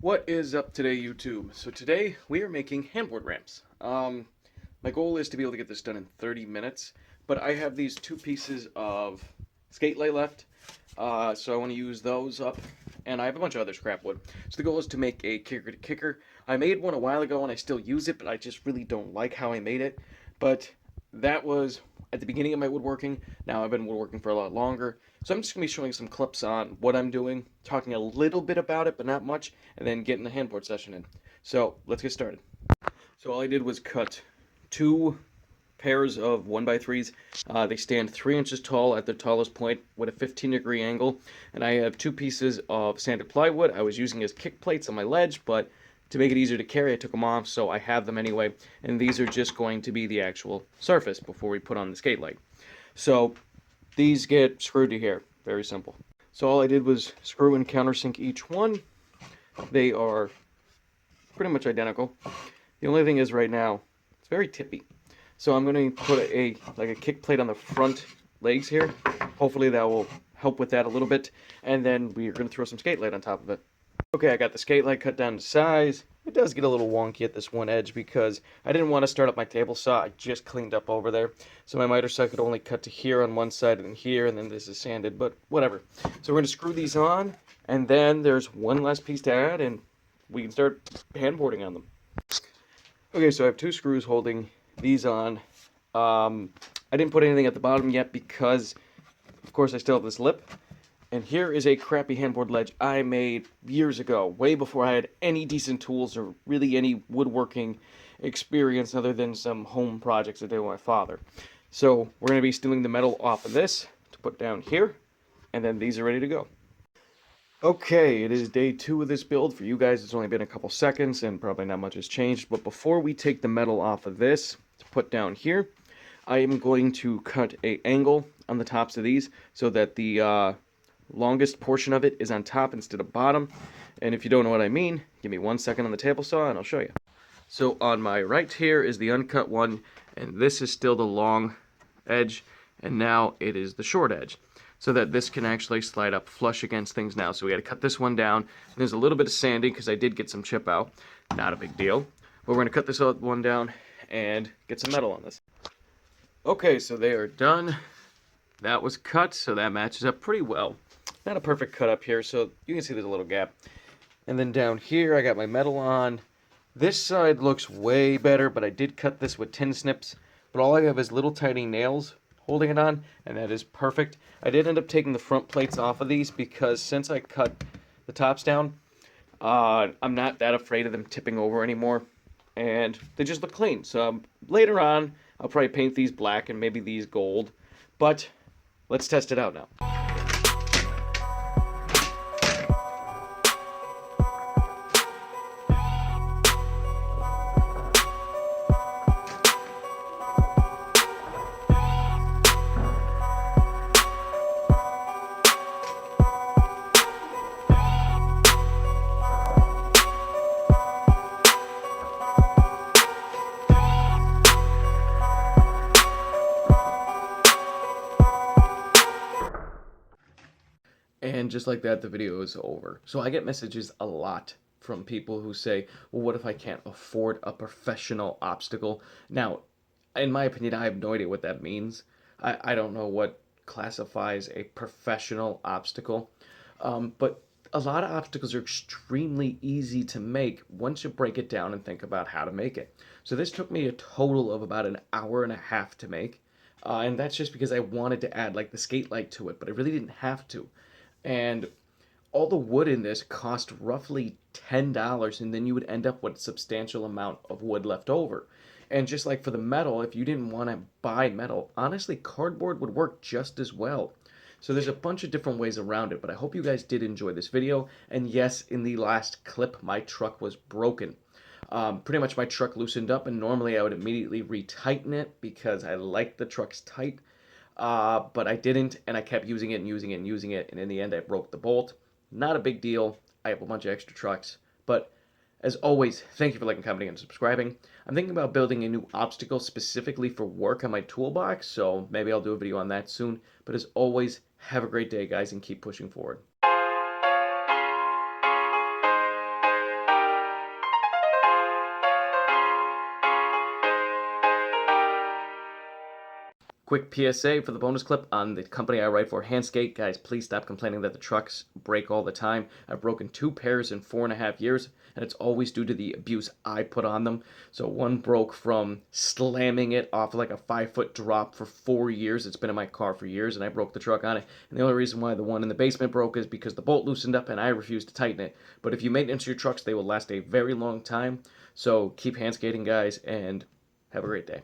What is up today, YouTube? So today we are making handboard ramps. My goal is to be able to get this done in 30 minutes, but I have these two pieces of skate lay left, so I want to use those up, and I have a bunch of other scrap wood. So the goal is to make a kicker to kicker. I made one a while ago and I still use it, but I just really don't like how I made it. But that was at the beginning of my woodworking. Now I've been woodworking for a lot longer. So I'm just going to be showing some clips on what I'm doing, talking a little bit about it, but not much, and then getting the handboard session in. So let's get started. So all I did was cut two pairs of 1x3s. They stand 3 inches tall at the tallest point with a 15-degree angle. And I have two pieces of sanded plywood I was using as kick plates on my ledge, but to make it easier to carry, I took them off, so I have them anyway. And these are just going to be the actual surface before we put on the skate leg. So these get screwed to here. Very simple. So all I did was screw and countersink each one. They are pretty much identical. The only thing is right now, it's very tippy. So I'm going to put a kick plate on the front legs here. Hopefully that will help with that a little bit. And then we're going to throw some skate light on top of it. Okay, I got the skate light cut down to size. It does get a little wonky at this one edge because I didn't want to start up my table saw. I just cleaned up over there. So my miter saw could only cut to here on one side and here, and then this is sanded, but whatever. So we're going to screw these on, and then there's one last piece to add, and we can start handboarding on them. Okay, so I have two screws holding these on. I didn't put anything at the bottom yet because, of course, I still have this lip. And here is a crappy handboard ledge I made years ago, way before I had any decent tools or really any woodworking experience other than some home projects I did with my father. So we're going to be stealing the metal off of this to put down here, and then these are ready to go. Okay, it is day 2 of this build. For you guys, it's only been a couple seconds and probably not much has changed. But before we take the metal off of this to put down here, I am going to cut an angle on the tops of these so that the longest portion of it is on top instead of bottom. And if you don't know what I mean, give me 1 second on the table saw and I'll show you. So on my right here is the uncut one, and this is still the long edge, and now it is the short edge, so that this can actually slide up flush against things now. So we got to cut this one down. There's a little bit of sanding because I did get some chip out. Not a big deal. But we're going to cut this one down and get some metal on this. Okay, so they are done. That was cut, so that matches up pretty well. Not a perfect cut up here, so you can see there's a little gap. And then down here, I got my metal on. This side looks way better, but I did cut this with tin snips. But all I have is little tiny nails holding it on, and that is perfect. I did end up taking the front plates off of these because since I cut the tops down, I'm not that afraid of them tipping over anymore, and they just look clean. So later on, I'll probably paint these black and maybe these gold, but let's test it out now. And just like that, the video is over. So I get messages a lot from people who say, well, what if I can't afford a professional obstacle? Now, in my opinion, I have no idea what that means. I don't know what classifies a professional obstacle. But a lot of obstacles are extremely easy to make once you break it down and think about how to make it. So this took me a total of about an hour and a half to make. And that's just because I wanted to add like the skate light to it, but I really didn't have to. And all the wood in this cost roughly $10, and then you would end up with a substantial amount of wood left over. And just like for the metal, if you didn't want to buy metal, honestly, cardboard would work just as well. So there's a bunch of different ways around it, but I hope you guys did enjoy this video. And yes, in the last clip, my truck was broken. Pretty much my truck loosened up, and normally I would immediately retighten it because I like the trucks tight. But I didn't, and I kept using it and using it and using it, and in the end I broke the bolt. Not a big deal. I have a bunch of extra trucks, but as always, thank you for liking, commenting, and subscribing. I'm thinking about building a new obstacle specifically for work on my toolbox, so maybe I'll do a video on that soon. But as always, have a great day, guys, and keep pushing forward. Quick PSA for the bonus clip on the company I write for, Handskate. Guys, please stop complaining that the trucks break all the time. I've broken 2 pairs in 4.5 years, and it's always due to the abuse I put on them. So one broke from slamming it off like a 5-foot drop for 4 years. It's been in my car for years, and I broke the truck on it. And the only reason why the one in the basement broke is because the bolt loosened up and I refused to tighten it. But if you maintenance your trucks, they will last a very long time. So keep hand skating, guys, and have a great day.